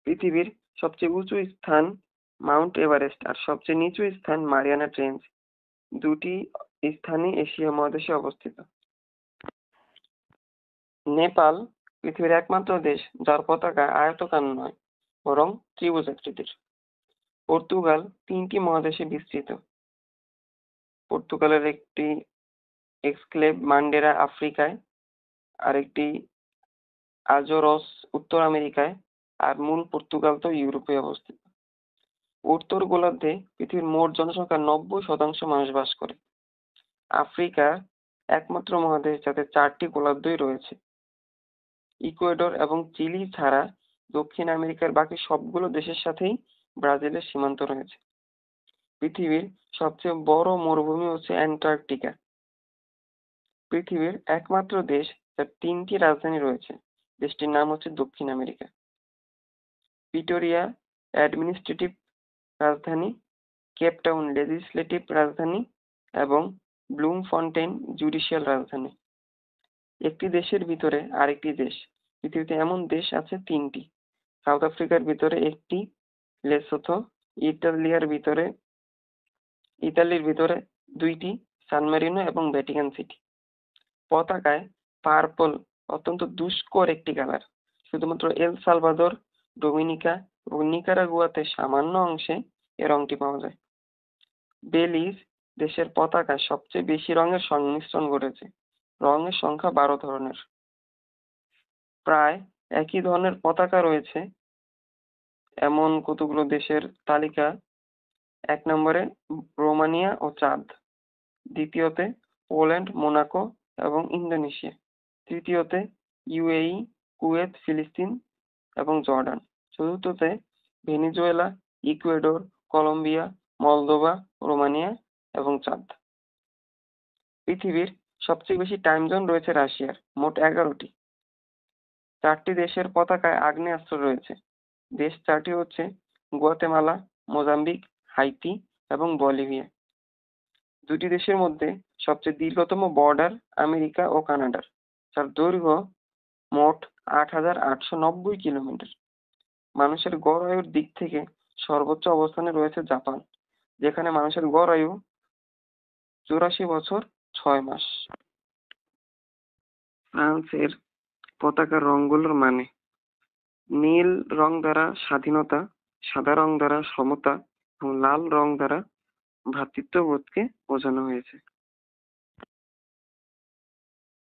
পৃথিবীর সবচেয়ে উঁচু স্থান মাউন্ট এভারেস্ট আর সবচেয়ে নিচু স্থান মারিয়ানা ট্রেঞ্চ। দুটি স্থানই এশিয়া মহাদেশে অবস্থিত। নেপাল পৃথিবীর একমাত্র দেশ যার পতাকা আয়তকার নয়, বরং ত্রিভুজ আকৃতির। পর্তুগাল তিনটি মহাদেশে বিস্তৃত। পর্তুগালের একটি এক্সক্লেভ মান্ডেরা আফ্রিকায়, আরেকটি আজোরস উত্তর আমেরিকায়, আর মূল পর্তুগাল তো ইউরোপে অবস্থিত। উত্তর গোলার্ধে পৃথিবীর মোট জনসংখ্যার 90% মানুষ বাস করে। আফ্রিকা একমাত্র মহাদেশ যাতে 4টি গোলার্ধই রয়েছে। ইকুয়েডর এবং চিলি ছাড়া দক্ষিণ আমেরিকার বাকি সবগুলো দেশের সাথেই ব্রাজিলের সীমান্ত রয়েছে। পৃথিবীর সবচেয়ে বড় মরুভূমি হচ্ছে অ্যান্টার্কটিকা। পৃথিবীর একমাত্র দেশ যার 3টি রাজধানী রয়েছে, দেশটির নাম হচ্ছে দক্ষিণ আমেরিকা। প্রিটোরিয়া অ্যাডমিনিস্ট্রেটিভ রাজধানী, কেপ টাউন লেজিসলেটিভ রাজধানী এবং ব্লুমফন্টেন জুডিশিয়াল রাজধানী। একটি দেশের ভিতরে আরেকটি দেশ, পৃথিবীতে এমন দেশ আছে 3টি। সাউথ আফ্রিকার ভিতরে একটি, লেসোথো। ইতালির ভিতরে 2টি, সান মেরিনো এবং ভ্যাটিকান সিটি। পতাকায় পার্পল অত্যন্ত দুষ্কর একটি কালার। শুধুমাত্র এল সালভাদর, ডোমিনিকা এবং নিকারাগুয়াতে সামান্য অংশে এ রংটি পাওয়া যায়। বেলিজ দেশের পতাকায় সবচেয়ে বেশি রঙের সংমিশ্রণ ঘটেছে। রঙের সংখ্যা 12 ধরনের। প্রায় একই ধরনের পতাকা রয়েছে এমন কতগুলো দেশের তালিকা: 1 নম্বরে রোমানিয়া ও চাদ, দ্বিতীয়তে পোল্যান্ড, মোনাকো এবং ইন্দোনেশিয়া, তৃতীয়তে ইউএই, কুয়েত, ফিলিস্তিন এবং জর্ডান, চতুর্থতে Venezuela, Ecuador, Colombia, Moldova, Romania এবং চাদ। পৃথিবীর সবচেয়ে বেশি টাইম জোন রয়েছে রাশিয়ার, মোট 11টি। 4টি দেশের পতাকায় আগ্নেয়াস্ত্র রয়েছে। দেশ 4টি হচ্ছে গুয়াতেমালা, মোজাম্বিক, হাইতি এবং বলিভিয়া। 2টি দেশের মধ্যে সবচেয়ে দীর্ঘতম বর্ডার আমেরিকা ও কানাডার, যার দৈর্ঘ্য মোট 8,890 কিলোমিটার। মানুষের গড় আয়ুর দিক থেকে সর্বোচ্চ অবস্থানে রয়েছে জাপান, যেখানে মানুষের গড় আয়ু 84 বছর 6 মাস। ফ্রান্সের পতাকার রংগুলোর মানে: নীল রং দ্বারা স্বাধীনতা, সাদা রং দ্বারা সমতা এবং লাল রং দ্বারা ভ্রাতৃত্ববোধকে বোঝানো হয়েছে।